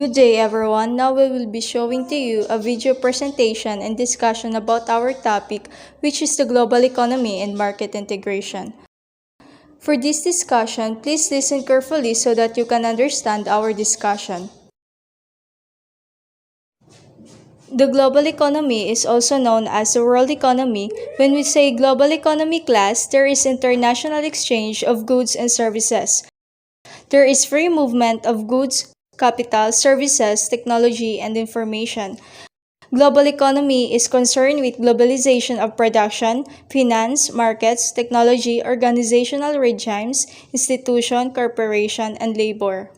Good day everyone. Now we will be showing to you a video presentation and discussion about our topic, which is the global economy and market integration. For this discussion, please listen carefully so that you can understand our discussion. The global economy is also known as the world economy. When we say global economy class, there is international exchange of goods and services. There is free movement of goods, capital, services, technology, and information. Global economy is concerned with globalization of production, finance, markets, technology, organizational regimes, institution, corporation, and labor.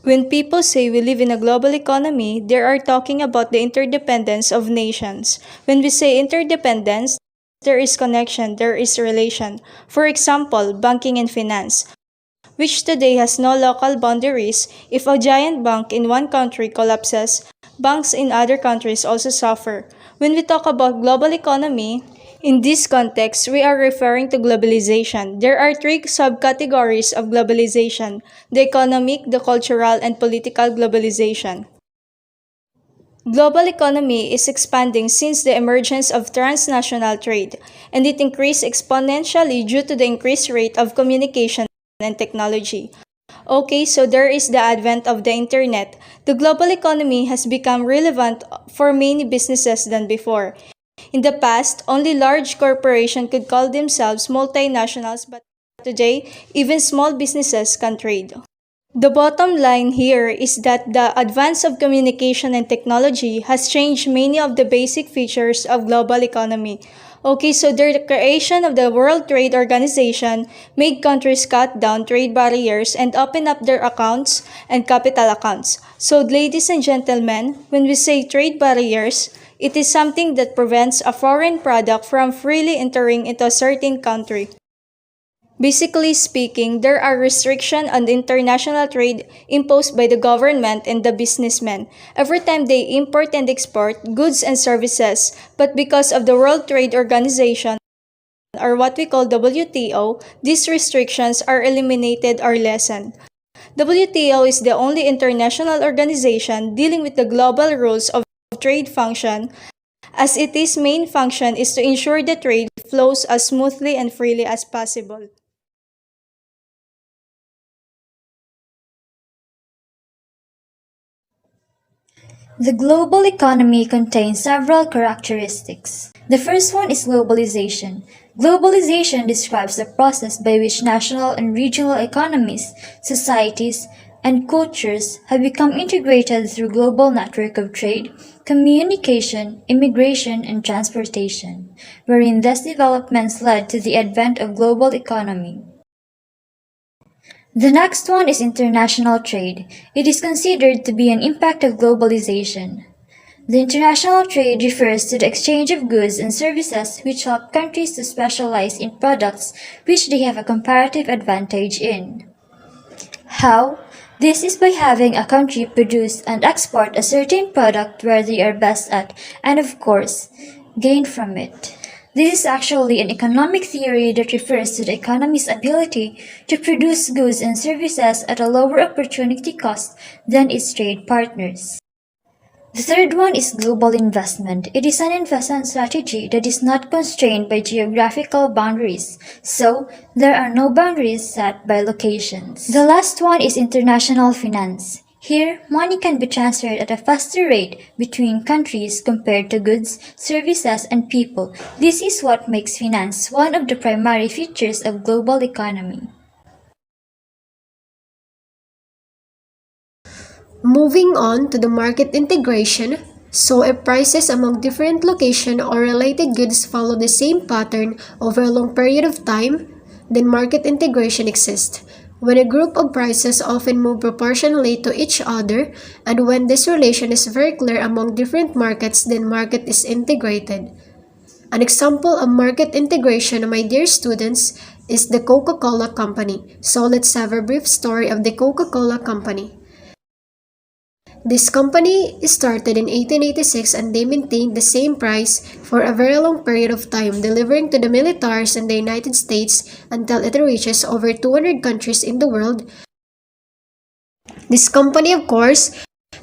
When people say we live in a global economy, they are talking about the interdependence of nations. When we say interdependence, there is connection, there is relation. For example, banking and finance, which today has no local boundaries. If a giant bank in one country collapses, banks in other countries also suffer. When we talk about global economy, in this context, we are referring to globalization. There are three subcategories of globalization: the economic, the cultural, and political globalization. Global economy is expanding since the emergence of transnational trade, and it increased exponentially due to the increased rate of communication and technology. Okay, so there is the advent of the internet. The global economy has become relevant for many businesses than before. In the past, only large corporations could call themselves multinationals, but today, even small businesses can trade. The bottom line here is that the advance of communication and technology has changed many of the basic features of global economy. Okay, so the creation of the World Trade Organization made countries cut down trade barriers and open up their accounts and capital accounts. So ladies and gentlemen, when we say trade barriers, it is something that prevents a foreign product from freely entering into a certain country. Basically speaking, there are restrictions on the international trade imposed by the government and the businessmen every time they import and export goods and services. But because of the World Trade Organization, or what we call WTO, these restrictions are eliminated or lessened. WTO is the only international organization dealing with the global rules of trade function, as its main function is to ensure the trade flows as smoothly and freely as possible. The global economy contains several characteristics. The first one is globalization. Globalization describes the process by which national and regional economies, societies, and cultures have become integrated through global network of trade, communication, immigration, and transportation, wherein these developments led to the advent of global economy. The next one is international trade. It is considered to be an impact of globalization. The international trade refers to the exchange of goods and services which help countries to specialize in products which they have a comparative advantage in. How? This is by having a country produce and export a certain product where they are best at, and of course, gain from it. This is actually an economic theory that refers to the economy's ability to produce goods and services at a lower opportunity cost than its trade partners. The third one is global investment. It is an investment strategy that is not constrained by geographical boundaries, so there are no boundaries set by locations. The last one is international finance. Here, money can be transferred at a faster rate between countries compared to goods, services, and people. This is what makes finance one of the primary features of global economy. Moving on to the market integration, so if prices among different locations or related goods follow the same pattern over a long period of time, then market integration exists. When a group of prices often move proportionally to each other, and when this relation is very clear among different markets, then market is integrated. An example of market integration, my dear students, is the Coca-Cola Company. So let's have a brief story of the Coca-Cola Company. This company started in 1886 and they maintained the same price for a very long period of time, delivering to the militaries in the United States until it reaches over 200 countries in the world. This company, of course,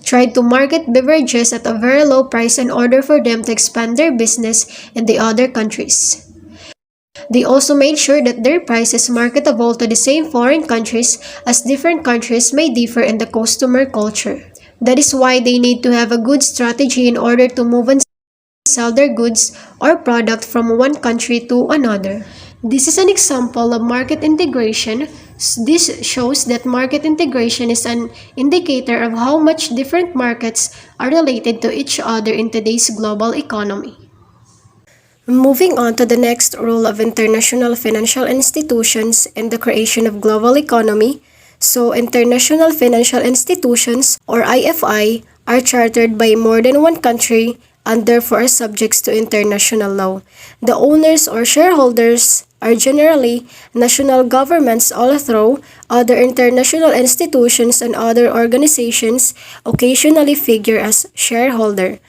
tried to market beverages at a very low price in order for them to expand their business in the other countries. They also made sure that their price is marketable to the same foreign countries, as different countries may differ in the customer culture. That is why they need to have a good strategy in order to move and sell their goods or product from one country to another. This is an example of market integration. This shows that market integration is an indicator of how much different markets are related to each other in today's global economy. Moving on to the next role of international financial institutions in the creation of global economy. So, international financial institutions, or IFI, are chartered by more than one country and therefore are subject to international law. The owners or shareholders are generally national governments, although other international institutions and other organizations occasionally figure as shareholder.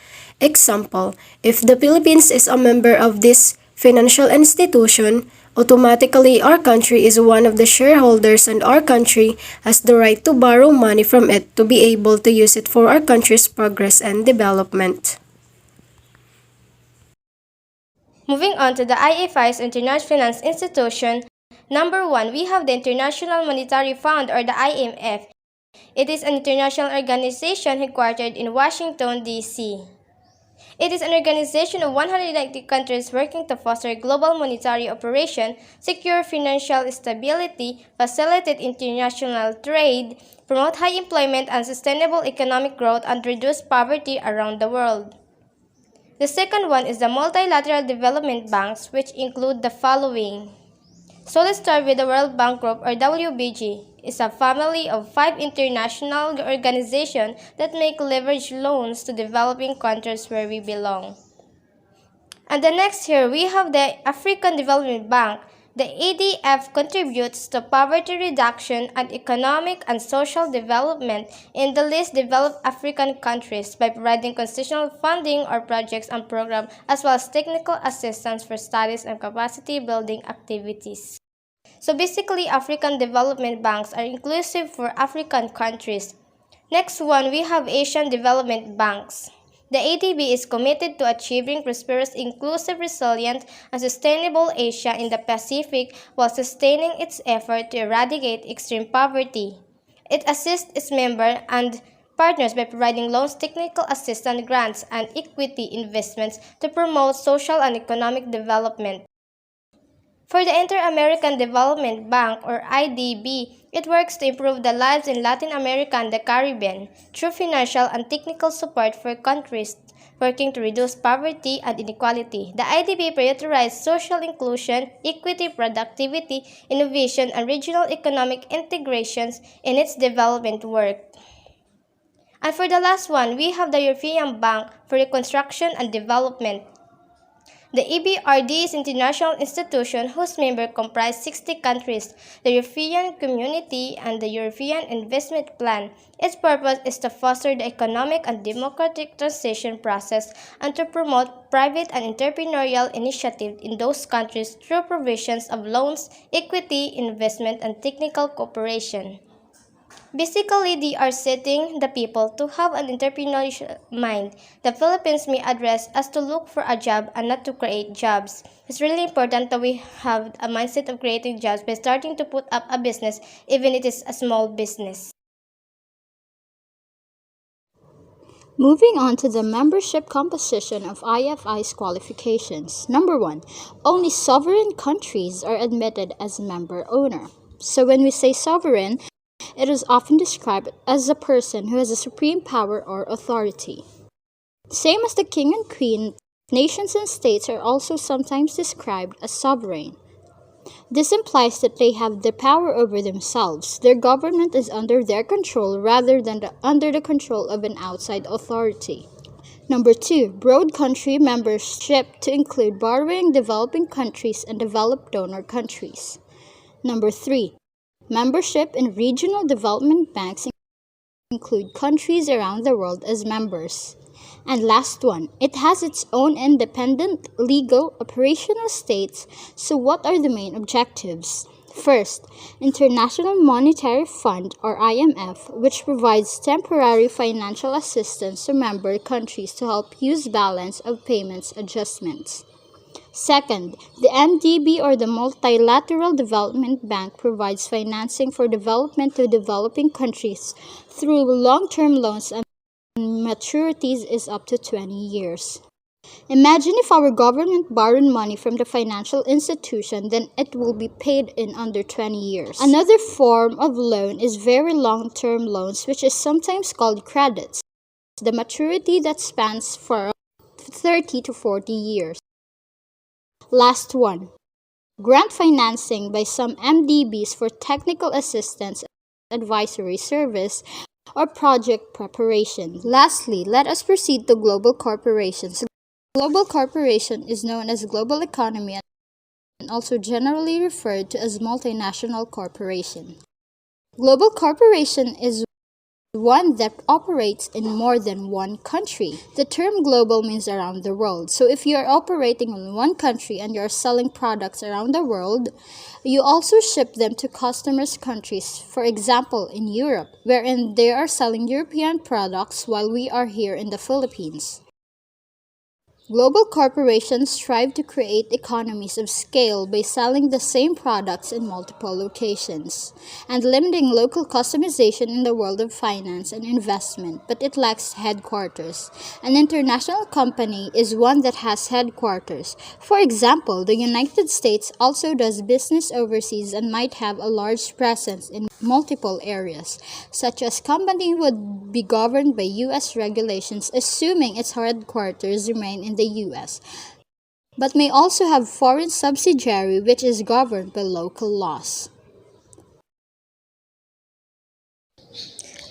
Example, if the Philippines is a member of this financial institution, automatically our country is one of the shareholders and our country has the right to borrow money from it to be able to use it for our country's progress and development. Moving on to the IFI's International Finance Institution, number 1, we have the International Monetary Fund or the IMF. It is an international organization headquartered in Washington, D.C. It is an organization of 190 countries working to foster global monetary operation, secure financial stability, facilitate international trade, promote high employment and sustainable economic growth, and reduce poverty around the world. The second one is the multilateral development banks, which include the following. So let's start with the World Bank Group or WBG. It's a family of 5 international organizations that make leverage loans to developing countries where we belong. And the next here, we have the African Development Bank. The ADF contributes to poverty reduction and economic and social development in the least developed African countries by providing constitutional funding or projects and programs as well as technical assistance for studies and capacity building activities. So basically, African development banks are inclusive for African countries. Next one, we have Asian development banks. The ADB is committed to achieving prosperous, inclusive, resilient, and sustainable Asia in the Pacific while sustaining its effort to eradicate extreme poverty. It assists its members and partners by providing loans, technical assistance, grants, and equity investments to promote social and economic development. For the Inter-American Development Bank, or IDB, it works to improve the lives in Latin America and the Caribbean through financial and technical support for countries working to reduce poverty and inequality. The IDB prioritizes social inclusion, equity, productivity, innovation, and regional economic integrations in its development work. And for the last one, we have the European Bank for Reconstruction and Development. The EBRD is an international institution whose members comprise 60 countries, the European Community, and the European Investment Plan. Its purpose is to foster the economic and democratic transition process and to promote private and entrepreneurial initiatives in those countries through provisions of loans, equity, investment, and technical cooperation. Basically, they are setting the people to have an entrepreneurial mind. The Philippines may address as to look for a job and not to create jobs. It's really important that we have a mindset of creating jobs by starting to put up a business, even if it is a small business. Moving on to the membership composition of IFI's qualifications. Number 1, only sovereign countries are admitted as member owner. So when we say sovereign, it is often described as a person who has a supreme power or authority. Same as the king and queen, nations and states are also sometimes described as sovereign. This implies that they have the power over themselves. Their government is under their control rather than under the control of an outside authority. Number 2, broad country membership to include borrowing developing countries and developed donor countries. Number 3, membership in regional development banks include countries around the world as members. And last one, it has its own independent, legal, operational states. So what are the main objectives? First, International Monetary Fund or IMF, which provides temporary financial assistance to member countries to help use balance of payments adjustments. Second, the MDB or the Multilateral Development Bank provides financing for development to developing countries through long-term loans and maturities is up to 20 years. Imagine if our government borrowed money from the financial institution, then it will be paid in under 20 years. Another form of loan is very long-term loans, which is sometimes called credits. The maturity that spans for 30 to 40 years. Last one, grant financing by some MDBs for technical assistance, advisory service, or project preparation. Lastly, let us proceed to global corporations. Global corporation is known as global economy and also generally referred to as multinational corporation. Global corporation is one that operates in more than one country. The term global means around the world. So if you are operating in one country and you are selling products around the world, you also ship them to customers' countries. For example, in Europe, wherein they are selling European products while we are here in the Philippines. Global corporations strive to create economies of scale by selling the same products in multiple locations and limiting local customization in the world of finance and investment, but it lacks headquarters. An international company is one that has headquarters. For example, the United States also does business overseas and might have a large presence in multiple areas, such as company would be governed by U.S. regulations assuming its headquarters remain in the U.S., but may also have foreign subsidiary which is governed by local laws.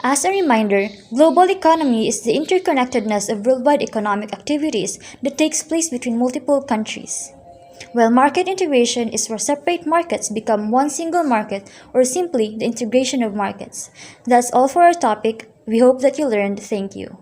As a reminder, global economy is the interconnectedness of worldwide economic activities that takes place between multiple countries. While market integration is where separate markets become one single market or simply the integration of markets. That's all for our topic. We hope that you learned. Thank you.